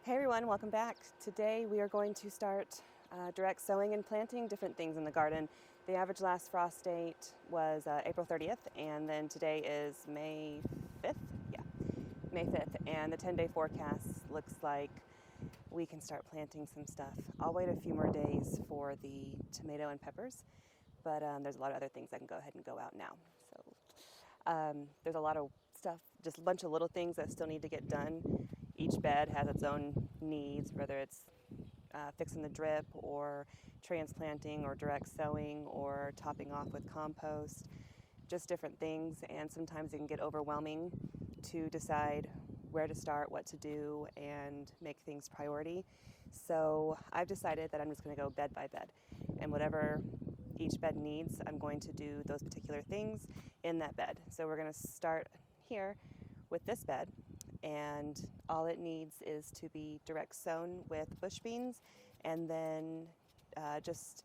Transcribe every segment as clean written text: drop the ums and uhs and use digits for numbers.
Hey everyone, welcome back. Today we are going to start direct sowing and planting different things in the garden. The average last frost date was April 30th, and then today is May 5th. Yeah, May 5th, and the 10-day forecast looks like we can start planting some stuff. I'll wait a few more days for the tomato and peppers, but there's a lot of other things that can go ahead and go out now. So there's a lot of stuff, just a bunch of little things that still need to get done. Each bed has its own needs, whether it's fixing the drip or transplanting or direct sowing or topping off with compost, just different things. And sometimes it can get overwhelming to decide where to start, what to do, and make things priority. So I've decided that I'm just going to go bed by bed, and whatever each bed needs, I'm going to do those particular things in that bed. So we're going to start here with this bed, and all it needs is to be direct sown with bush beans, and then just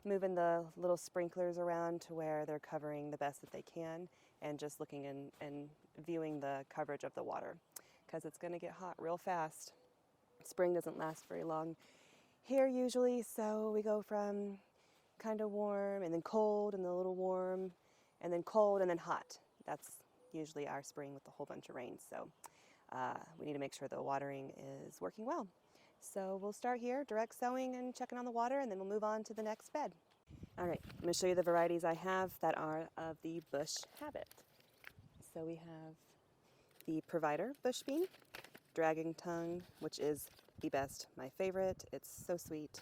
moving the little sprinklers around to where they're covering the best that they can, and just looking and viewing the coverage of the water, because it's going to get hot real fast. Spring doesn't last very long here usually, so we go from kind of warm and then cold and then a little warm and then cold and then hot. That's usually our spring with a whole bunch of rain, so we need to make sure the watering is working well. So we'll start here, direct sowing and checking on the water, and then we'll move on to the next bed. All right, I'm going to show you the varieties I have that are of the bush habit. So we have the Provider bush bean, Dragon Tongue, which is the best, my favorite. It's so sweet.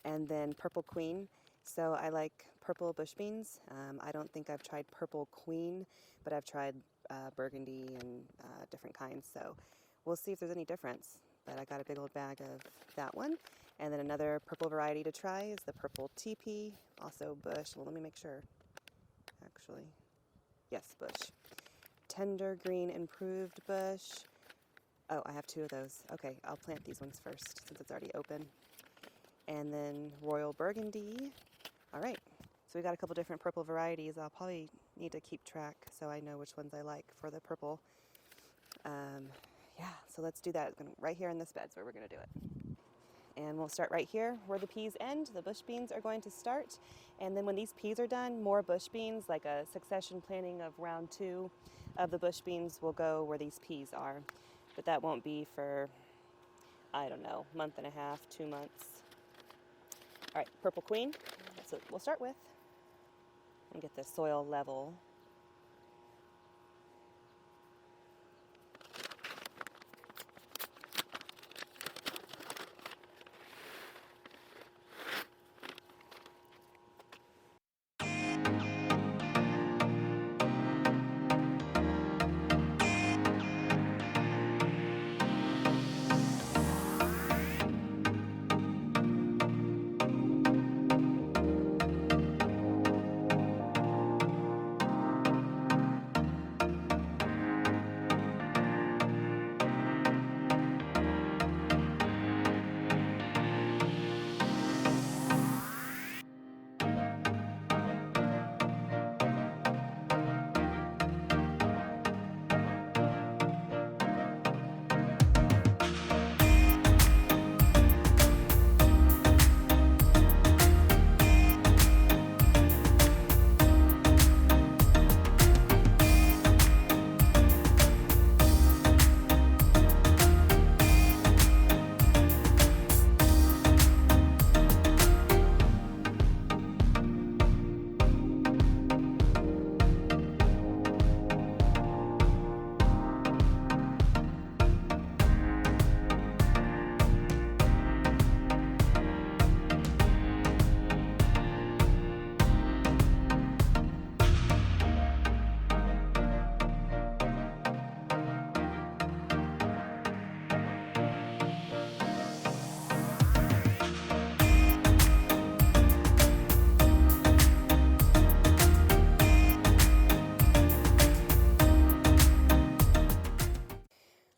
And then Purple Queen. So I like purple bush beans. I don't think I've tried Purple Queen, but I've tried Burgundy and different kinds. So we'll see if there's any difference. But I got a big old bag of that one. And then another purple variety to try is the Purple TP, also bush. Well, let me make sure. Actually, yes, bush. Tender Green Improved bush. Oh, I have two of those. Okay, I'll plant these ones first since it's already open. And then Royal Burgundy. All right, so we got a couple different purple varieties. I'll probably need to keep track so I know which ones I like for the purple. Yeah, so let's do that. Right here in this bed is where we're going to do it. And we'll start right here where the peas end. The bush beans are going to start. And then when these peas are done, more bush beans, like a succession planting of round 2 of the bush beans, will go where these peas are. But that won't be for, I don't know, month and a half, 2 months. All right, Purple Queen, that's what we'll start with. And get the soil level.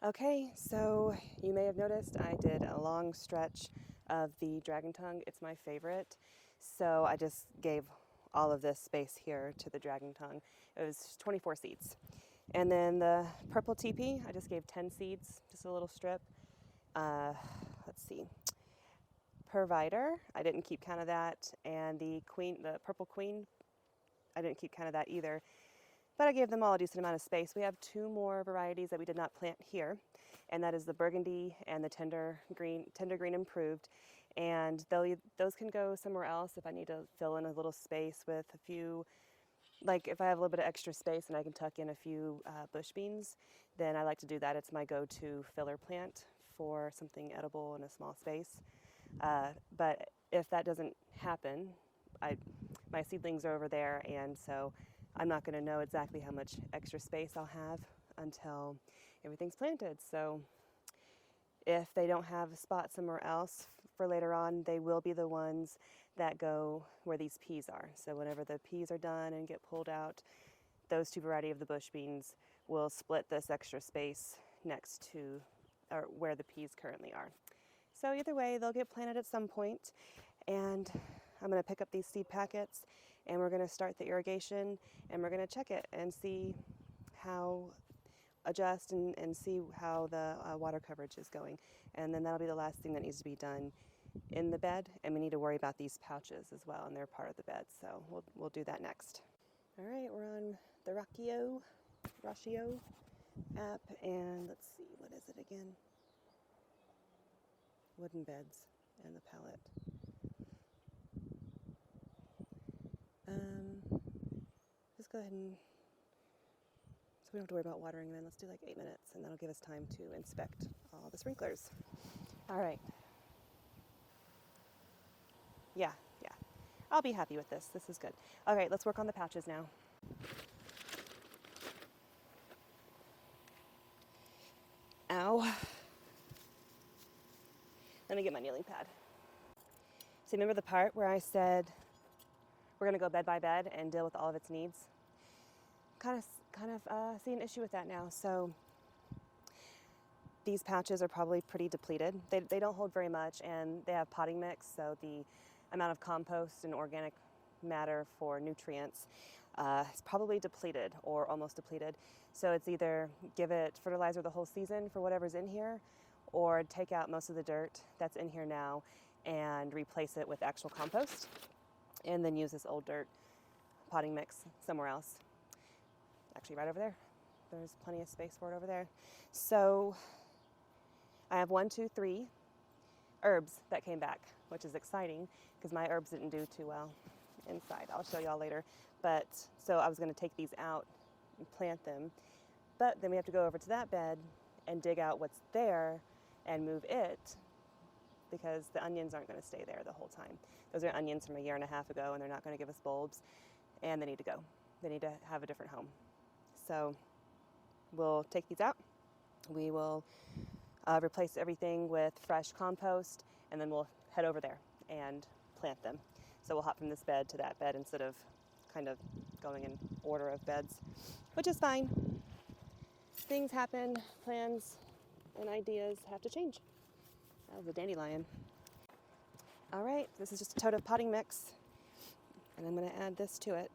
Okay, so you may have noticed I did a long stretch of the Dragon Tongue. It's my favorite. So I just gave all of this space here to the Dragon Tongue. It was 24 seeds. And then the Purple TP, I just gave 10 seeds, just a little strip. let's see, Provider, I didn't keep count of that, and the purple queen, I didn't keep count of that either, but I gave them all a decent amount of space. We have two more varieties that we did not plant here, and that is the burgundy and the tender green improved, and those can go somewhere else if I need to fill in a little space with a few, like if I have a little bit of extra space and I can tuck in a few bush beans, then I like to do that. It's my go-to filler plant for something edible in a small space. But if that doesn't happen, my seedlings are over there, and so I'm not going to know exactly how much extra space I'll have until everything's planted. So if they don't have a spot somewhere else for later on, they will be the ones that go where these peas are. So whenever the peas are done and get pulled out, those two varieties of the bush beans will split this extra space next to or where the peas currently are. So either way, they'll get planted at some point, and I'm going to pick up these seed packets, and we're going to start the irrigation, and we're going to check it and see how adjust and see how the water coverage is going. And then that'll be the last thing that needs to be done in the bed, and we need to worry about these pouches as well, and they're part of the bed, so we'll do that next. All right, we're on the Ratio app, and let's see, what is it again? Wooden beds and the palette. Just go ahead and, so we don't have to worry about watering then. Let's do like 8 minutes, and that'll give us time to inspect all the sprinklers. All right. Yeah. I'll be happy with this. This is good. All right, let's work on the patches now. Ow. Let me get my kneeling pad. So remember the part where I said we're going to go bed by bed and deal with all of its needs? Kind of see an issue with that now. So these patches are probably pretty depleted. They don't hold very much, and they have potting mix, so the amount of compost and organic matter for nutrients is probably depleted or almost depleted. So it's either give it fertilizer the whole season for whatever's in here, or take out most of the dirt that's in here now and replace it with actual compost, and then use this old dirt potting mix somewhere else. Actually, right over there. There's plenty of space for it over there. So I have 1, 2, 3 herbs that came back, which is exciting because my herbs didn't do too well inside. I'll show y'all later. But so I was going to take these out and plant them, but then we have to go over to that bed and dig out what's there and move it, because the onions aren't going to stay there the whole time. Those are onions from 1.5 years ago, and they're not going to give us bulbs, and they need to go. They need to have a different home. So we'll take these out. We will replace everything with fresh compost, and then we'll head over there and plant them. So we'll hop from this bed to that bed instead of kind of going in order of beds, which is fine. Things happen, plans and ideas have to change. That was a dandelion. All right, this is just a tote of potting mix, and I'm going to add this to it.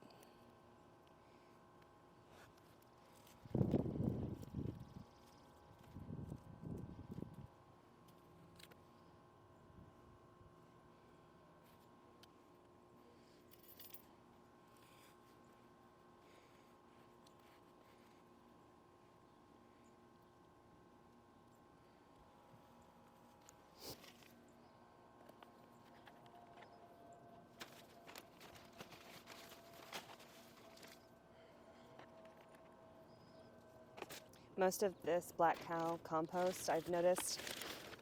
Most of this black cow compost, I've noticed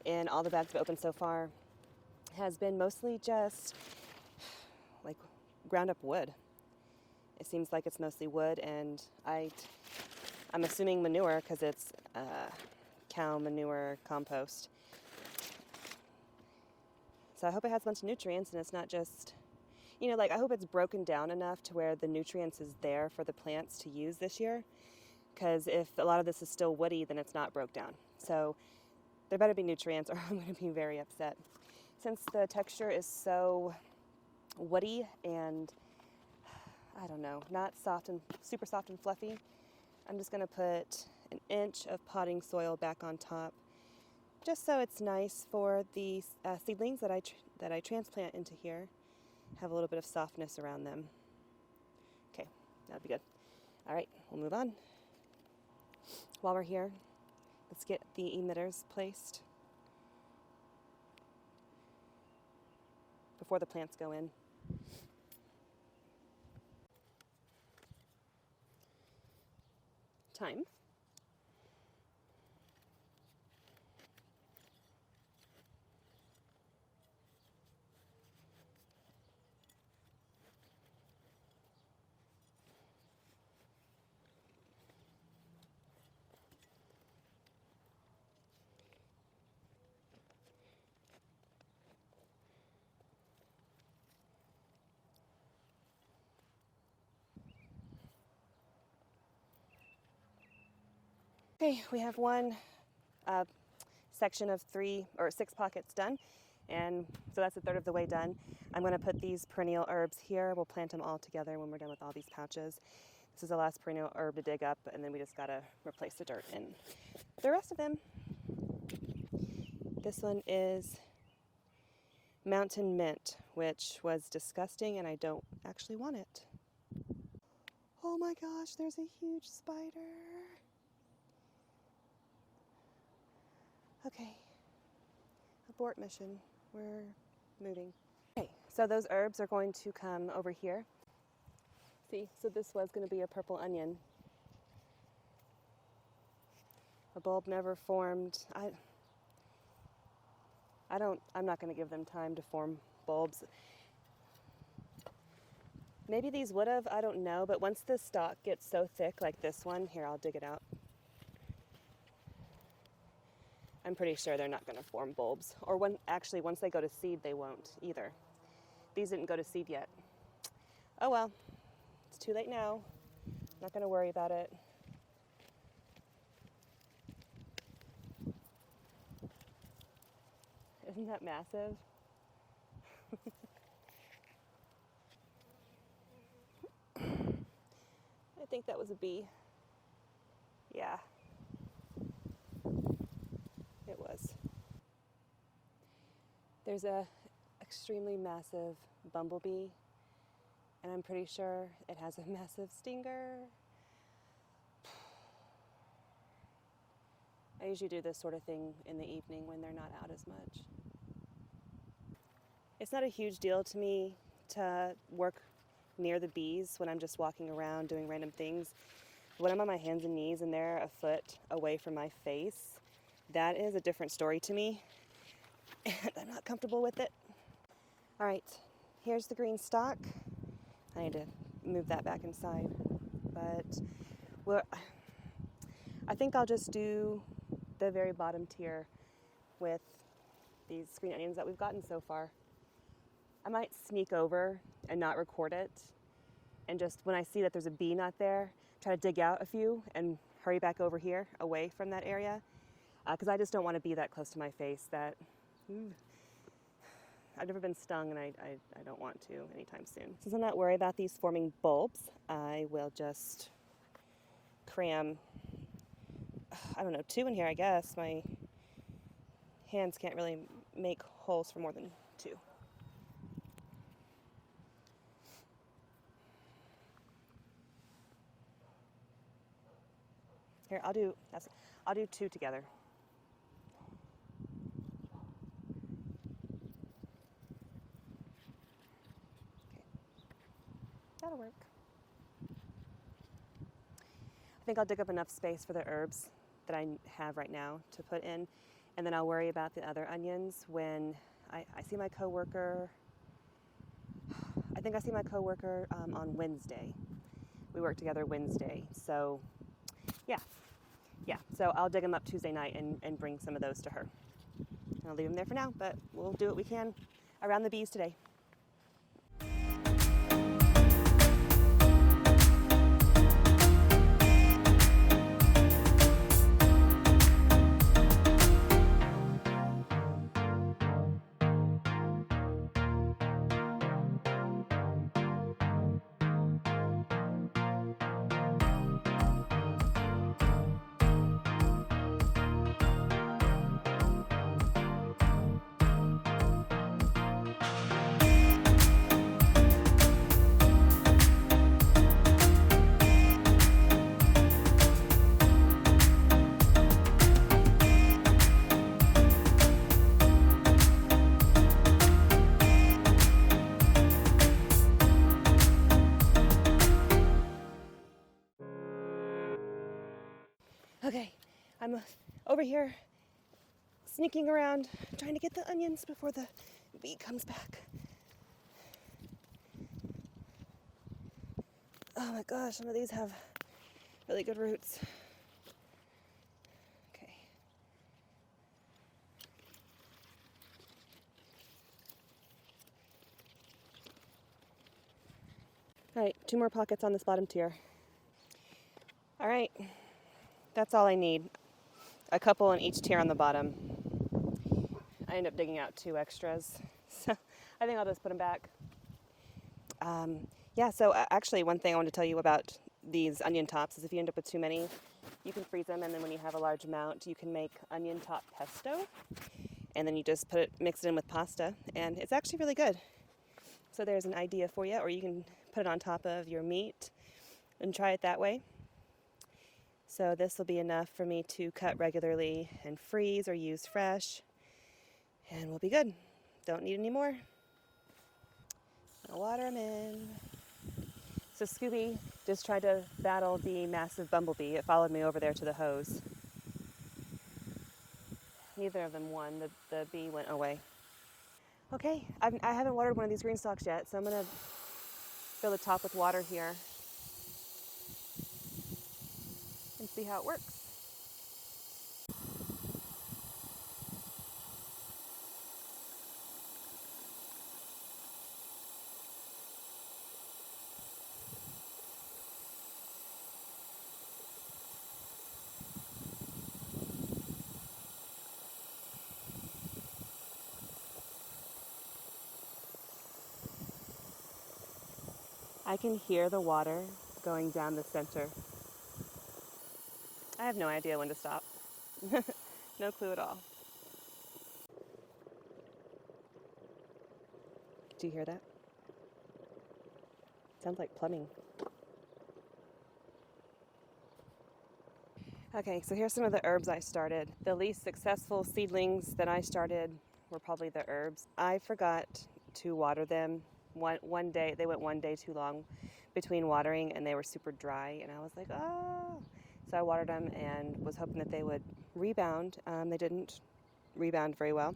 in all the bags I've opened so far, has been mostly just like ground up wood. It seems like it's mostly wood, and I'm assuming manure because it's cow manure compost. So I hope it has a bunch of nutrients and it's not just, I hope it's broken down enough to where the nutrients is there for the plants to use this year. Because if a lot of this is still woody, then it's not broke down. So there better be nutrients or I'm going to be very upset. Since the texture is so woody and, I don't know, not soft and super soft and fluffy, I'm just going to put 1 inch of potting soil back on top just so it's nice for the seedlings that I transplant into here, have a little bit of softness around them. Okay, that'd be good. All right, we'll move on. While we're here, let's get the emitters placed before the plants go in. Time. Okay, we have one section of 3 or 6 pockets done, and so that's a third of the way done. I'm going to put these perennial herbs here. We'll plant them all together when we're done with all these pouches. This is the last perennial herb to dig up, and then we just got to replace the dirt in the rest of them. This one is mountain mint, which was disgusting, and I don't actually want it. Oh my gosh, there's a huge spider. Okay, abort mission, we're moving. Okay, so those herbs are going to come over here. See, so this was going to be a purple onion. A bulb never formed. I'm not going to give them time to form bulbs. Maybe these would have, I don't know, but once the stalk gets so thick like this one, here, I'll dig it out. I'm pretty sure they're not going to form bulbs. Or actually, once they go to seed, they won't either. These didn't go to seed yet. Oh well, it's too late now. Not going to worry about it. Isn't that massive? I think that was a bee. Yeah. It was. There's a extremely massive bumblebee, and I'm pretty sure it has a massive stinger. I usually do this sort of thing in the evening when they're not out as much. It's not a huge deal to me to work near the bees when I'm just walking around doing random things. When I'm on my hands and knees and they're a foot away from my face, that is a different story to me, and I'm not comfortable with it. All right, here's the green stalk. I need to move that back inside, but I think I'll just do the very bottom tier with these green onions that we've gotten so far. I might sneak over and not record it, and just when I see that there's a bee not there, try to dig out a few and hurry back over here away from that area. Because I just don't want to be that close to my face. I've never been stung, and I don't want to anytime soon. Since I'm not worried about these forming bulbs, I will just cram, I don't know, 2 in here, I guess. My hands can't really make holes for more than 2. Here, I'll do 2 together. That'll work. I think I'll dig up enough space for the herbs that I have right now to put in, and then I'll worry about the other onions when I see my coworker. I think I see my coworker on Wednesday. We work together Wednesday, so yeah. So I'll dig them up Tuesday night and bring some of those to her. I'll leave them there for now, but we'll do what we can around the bees today. I'm over here sneaking around, trying to get the onions before the bee comes back. Oh my gosh, some of these have really good roots. Okay. All right, 2 more pockets on this bottom tier. All right, that's all I need. A couple in each tier on the bottom. I end up digging out 2 extras, so I think I'll just put them back. Yeah, so actually one thing I want to tell you about these onion tops is if you end up with too many, you can freeze them, and then when you have a large amount, you can make onion top pesto, and then you just mix it in with pasta, and it's actually really good. So there's an idea for you, or you can put it on top of your meat and try it that way. So this will be enough for me to cut regularly and freeze or use fresh, and we'll be good. Don't need any more. I'll water them in. So Scooby just tried to battle the massive bumblebee. It followed me over there to the hose. Neither of them won. The bee went away. Okay, I haven't watered one of these GreenStalks yet, so I'm going to fill the top with water here and see how it works. I can hear the water going down the center. I have no idea when to stop. No clue at all. Do you hear that? Sounds like plumbing. Okay, so here's some of the herbs I started. The least successful seedlings that I started were probably the herbs. I forgot to water them. One day, they went one day too long between watering, and they were super dry, and I was like, oh. So I watered them and was hoping that they would rebound. They didn't rebound very well.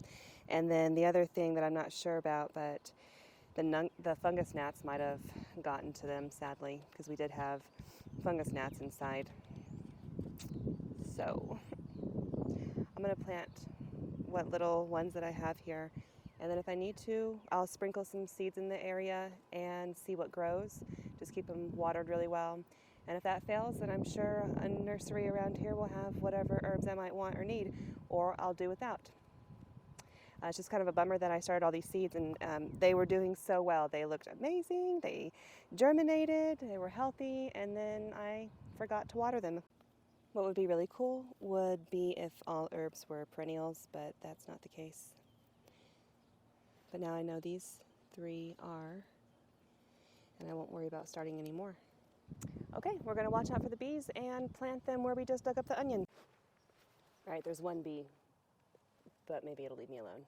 And then the other thing that I'm not sure about, but the fungus gnats might have gotten to them, sadly, because we did have fungus gnats inside. So I'm going to plant what little ones that I have here, and then if I need to, I'll sprinkle some seeds in the area and see what grows. Just keep them watered really well. And if that fails, then I'm sure a nursery around here will have whatever herbs I might want or need, or I'll do without. It's just kind of a bummer that I started all these seeds, and they were doing so well. They looked amazing, they germinated, they were healthy, and then I forgot to water them. What would be really cool would be if all herbs were perennials, but that's not the case. But now I know these 3 are, and I won't worry about starting any more. Okay, we're going to watch out for the bees and plant them where we just dug up the onion. All right, there's one bee, but maybe it'll leave me alone.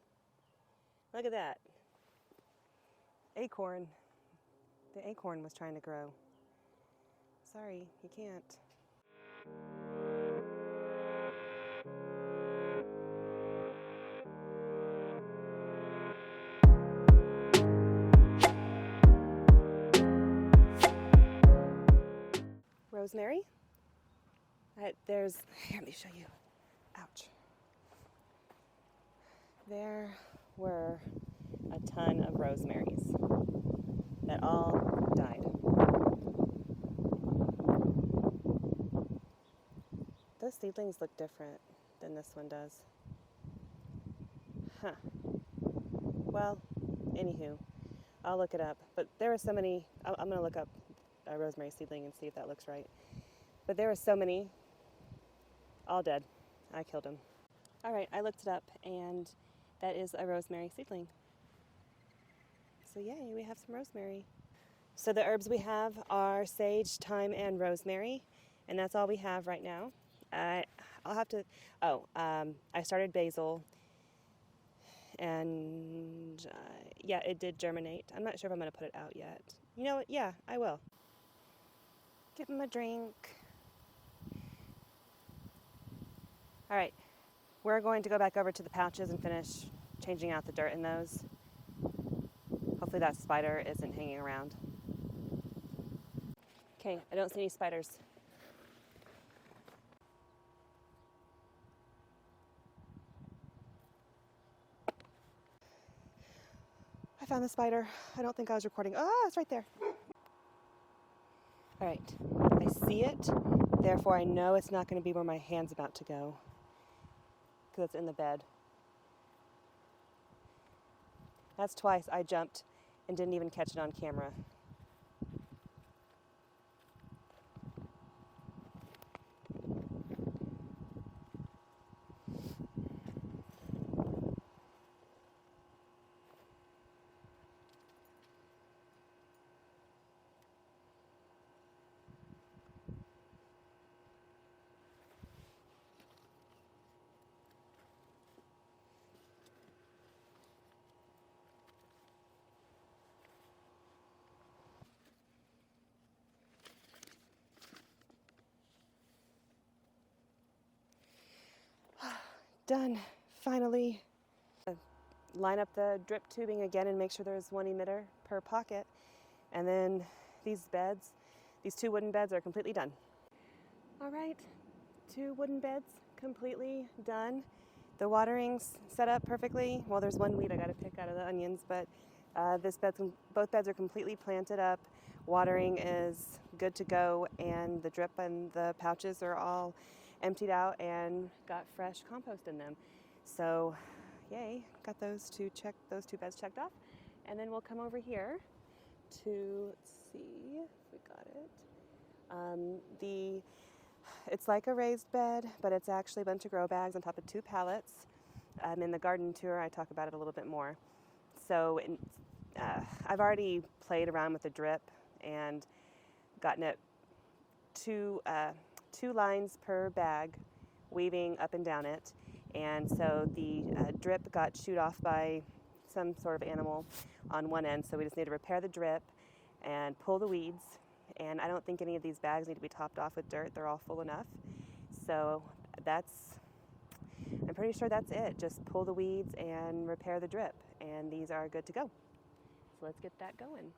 Look at that. Acorn. The acorn was trying to grow. Sorry, you can't. Rosemary. Here, let me show you. Ouch. There were a ton of rosemaries that all died. Those seedlings look different than this one does. Huh. Well, anywho, I'll look it up. But there were so many. I'm going to look up a rosemary seedling and see if that looks right. But there were so many, all dead. I killed them. All right, I looked it up, and that is a rosemary seedling. So yay, we have some rosemary. So the herbs we have are sage, thyme, and rosemary, and that's all we have right now. I'll have to, I started basil, and yeah, it did germinate. I'm not sure if I'm going to put it out yet. You know what? Yeah, I will. Give him a drink. All right, we're going to go back over to the pouches and finish changing out the dirt in those. Hopefully that spider isn't hanging around. Okay, I don't see any spiders. I found the spider. I don't think I was recording. Oh, it's right there. All right, I see it. Therefore, I know it's not going to be where my hand's about to go because it's in the bed. That's twice I jumped and didn't even catch it on camera. Done, finally. Line up the drip tubing again and make sure there's one emitter per pocket. And then these beds, these 2 wooden beds are completely done. All right, 2 wooden beds completely done. The watering's set up perfectly. Well, there's one weed I gotta pick out of the onions, but both beds are completely planted up. Watering is good to go, and the drip and the pouches are all emptied out and got fresh compost in them. So, yay, got those 2 beds checked off. And then we'll come over here to, let's see if we got it. It's like a raised bed, but it's actually a bunch of grow bags on top of 2 pallets. In the garden tour, I talk about it a little bit more. So I've already played around with the drip and gotten it 2 lines per bag, weaving up and down it. And so the drip got chewed off by some sort of animal on one end, so we just need to repair the drip and pull the weeds. And I don't think any of these bags need to be topped off with dirt. They're all full enough. So I'm pretty sure that's it. Just pull the weeds and repair the drip, and these are good to go. So let's get that going.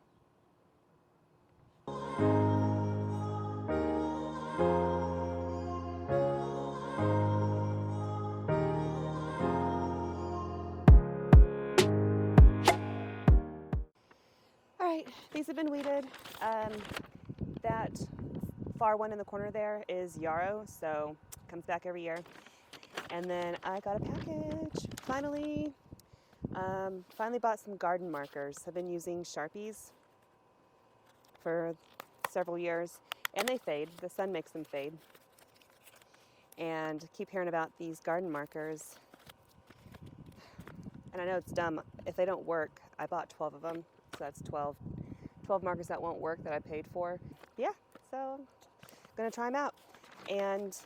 All right, these have been weeded. That far one in the corner there is yarrow, so it comes back every year. And then I got a package, finally. Finally bought some garden markers. I've been using Sharpies for several years, and they fade. The sun makes them fade. And keep hearing about these garden markers. And I know it's dumb. If they don't work, I bought 12 of them, so that's 12 markers that won't work that I paid for. Yeah, so I'm gonna try them out. And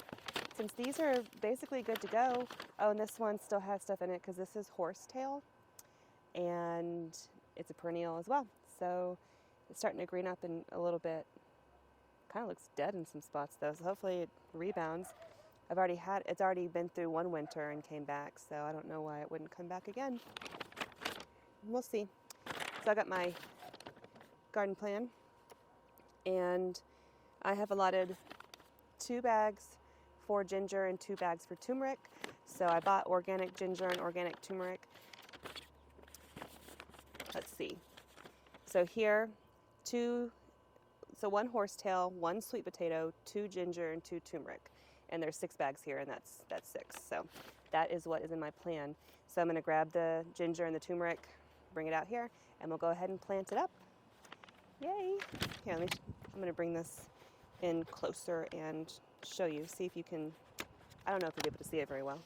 since these are basically good to go, oh, and this one still has stuff in it because this is horsetail, and it's a perennial as well. So it's starting to green up in a little bit. Kind of looks dead in some spots though, so hopefully it rebounds. It's already been through one winter and came back, so I don't know why it wouldn't come back again. We'll see. So I got my garden plan, and I have allotted 2 bags for ginger and 2 bags for turmeric. So I bought organic ginger and organic turmeric. Let's see. So here, 1 horsetail, 1 sweet potato, 2 ginger, and 2 turmeric. And there's 6 bags here, and that's 6. So that is what is in my plan. So I'm going to grab the ginger and the turmeric, bring it out here, and we'll go ahead and plant it up. Yay! Here, I'm going to bring this in closer and show you. See if you can. I don't know if you'll be able to see it very well.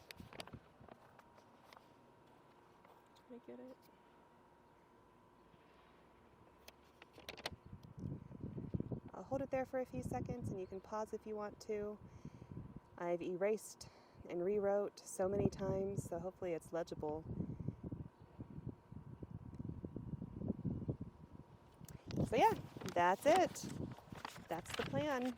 Try to get it. I'll hold it there for a few seconds, and you can pause if you want to. I've erased and rewrote so many times, so hopefully it's legible. So yeah, that's it. That's the plan.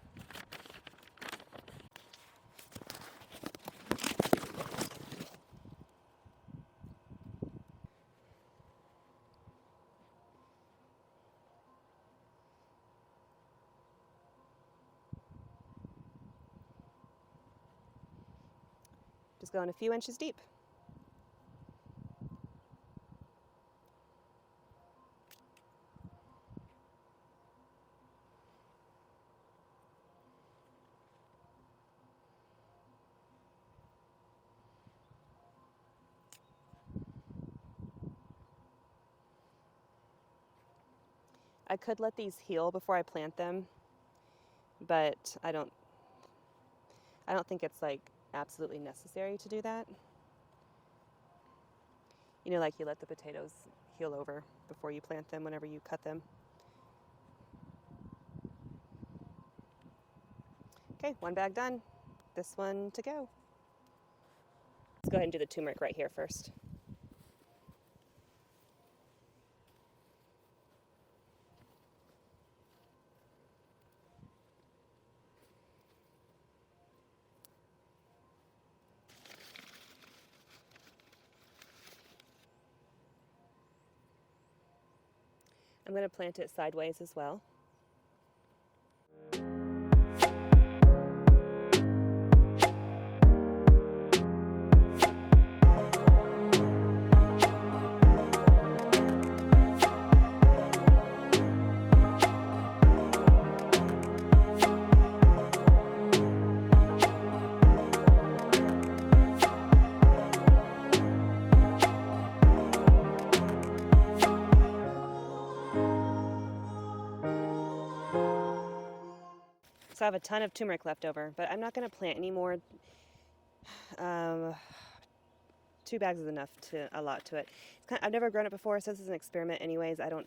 Just going a few inches deep. I could let these heal before I plant them, but I don't think it's like absolutely necessary to do that. You know, like you let the potatoes heal over before you plant them whenever you cut them. Okay, one bag done. This one to go. Let's go ahead and do the turmeric right here first. I'm going to plant it sideways as well. So I have a ton of turmeric left over, but I'm not going to plant any more. 2 bags is enough to a lot to it. I've never grown it before, so this is an experiment anyways. I don't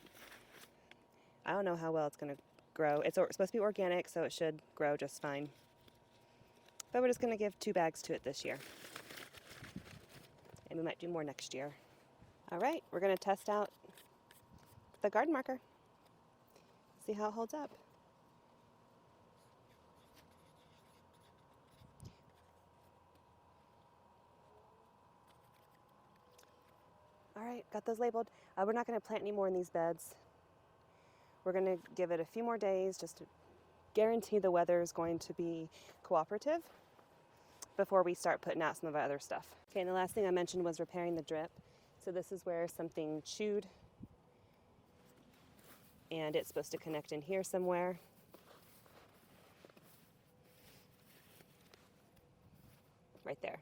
know how well it's going to grow. It's supposed to be organic, so it should grow just fine. But we're just going to give 2 bags to it this year. And we might do more next year. All right, we're going to test out the garden marker. See how it holds up. All right, got those labeled. We're not going to plant any more in these beds. We're going to give it a few more days just to guarantee the weather is going to be cooperative before we start putting out some of our other stuff. Okay, and the last thing I mentioned was repairing the drip. So this is where something chewed, and it's supposed to connect in here somewhere. Right there.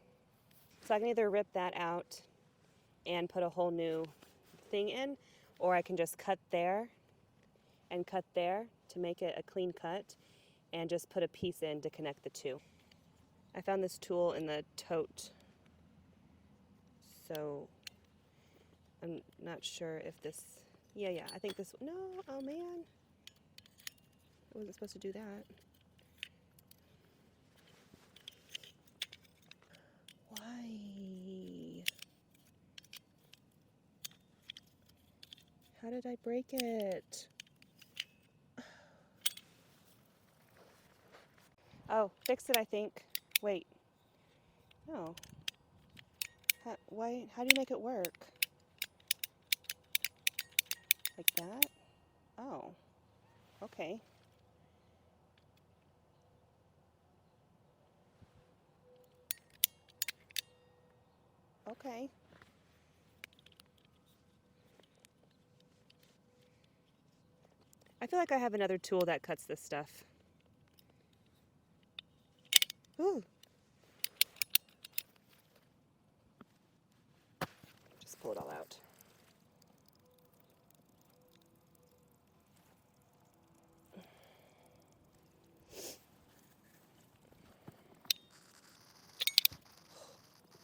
So I can either rip that out and put a whole new thing in, or I can just cut there and cut there to make it a clean cut and just put a piece in to connect the two. I found this tool in the tote, so I'm not sure if this, yeah, I think this, no, oh man, I wasn't supposed to do that. Why? How did I break it? Oh, fixed it, I think. Wait. No. How do you make it work? Like that? Oh. Okay. Okay. I feel like I have another tool that cuts this stuff. Ooh. Just pull it all out.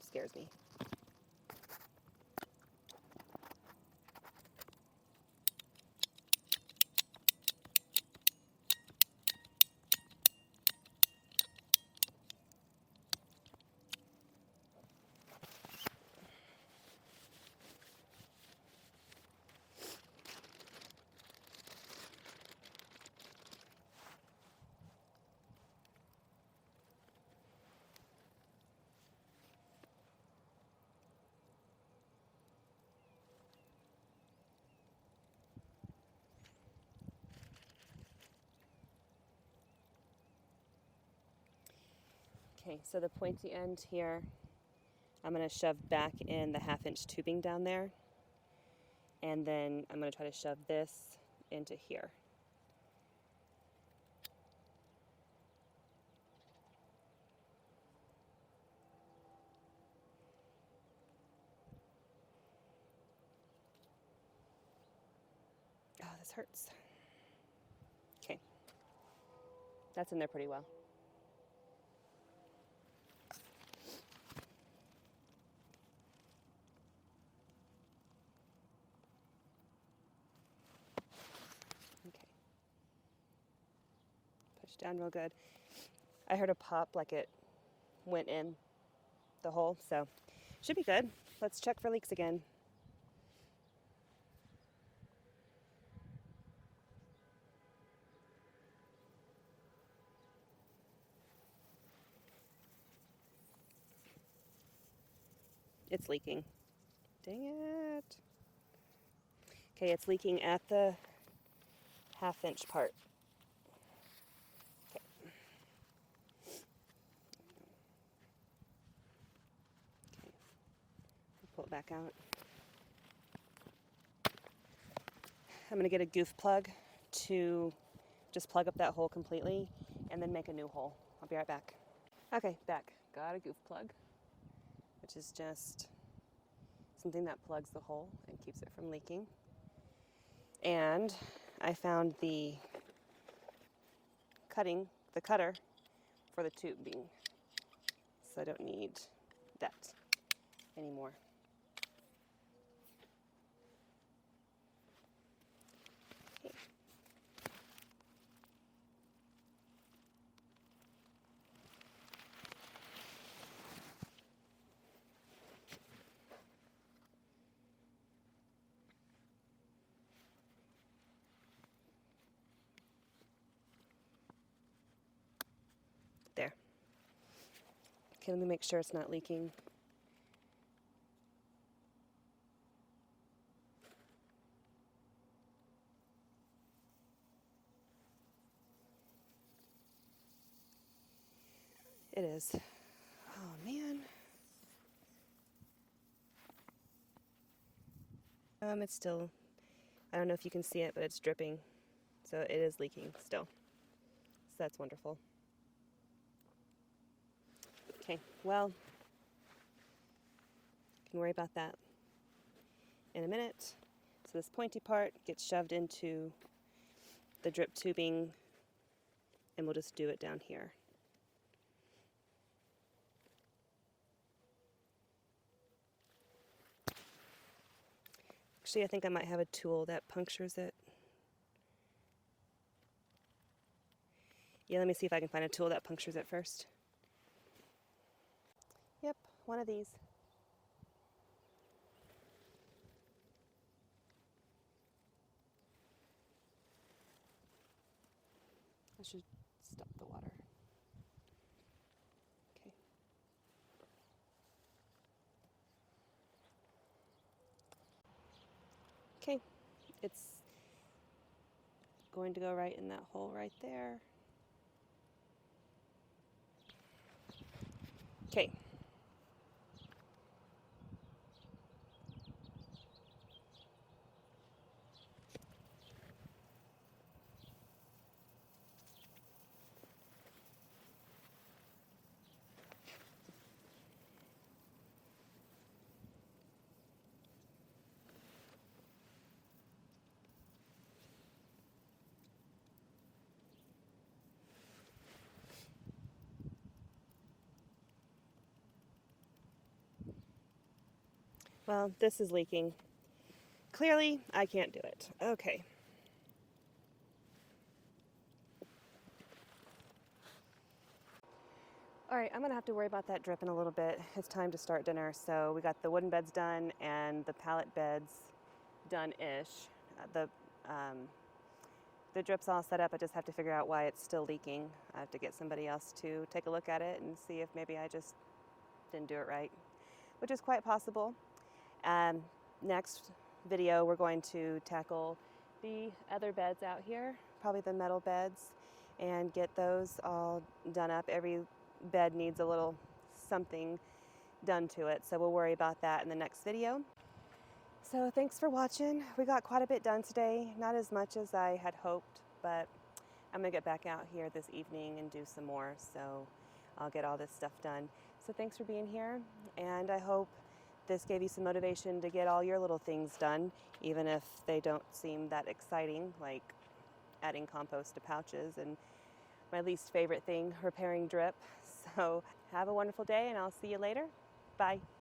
Scares me. Okay, so the pointy end here I'm going to shove back in the 1/2-inch tubing down there, and then I'm going to try to shove this into here. Oh, this hurts. Okay, that's in there pretty well. Okay, push down real good. I heard a pop like it went in the hole, so should be good. Let's check for leaks again. It's leaking. Dang it. Okay, it's leaking at the 1/2-inch part. Okay. Okay. Pull it back out. I'm gonna get a goof plug to just plug up that hole completely and then make a new hole. I'll be right back. Okay, back. Got a goof plug, which is just something that plugs the hole and keeps it from leaking. And I found the cutter for the tubing, so I don't need that anymore. Okay. There. Okay, let me make sure it's not leaking. It is. Oh man. It's still, I don't know if you can see it, but it's dripping. So it is leaking still. So that's wonderful. Okay, well, can worry about that in a minute. So this pointy part gets shoved into the drip tubing, and we'll just do it down here. Actually, I think I might have a tool that punctures it. Yeah, let me see if I can find a tool that punctures it first. Yep, one of these. I should stop the water. Okay. Okay, it's going to go right in that hole right there. Okay. Well, this is leaking. Clearly, I can't do it. Okay. All right, I'm gonna have to worry about that drip in a little bit. It's time to start dinner. So we got the wooden beds done and the pallet beds done-ish. The drip's all set up. I just have to figure out why it's still leaking. I have to get somebody else to take a look at it and see if maybe I just didn't do it right, which is quite possible. Next video, we're going to tackle the other beds out here, probably the metal beds, and get those all done up. Every bed needs a little something done to it, so we'll worry about that in the next video. So thanks for watching. We got quite a bit done today, not as much as I had hoped, but I'm gonna get back out here this evening and do some more, so I'll get all this stuff done. So thanks for being here, and I hope this gave you some motivation to get all your little things done, even if they don't seem that exciting, like adding compost to pouches, and my least favorite thing, repairing drip. So have a wonderful day, and I'll see you later. Bye.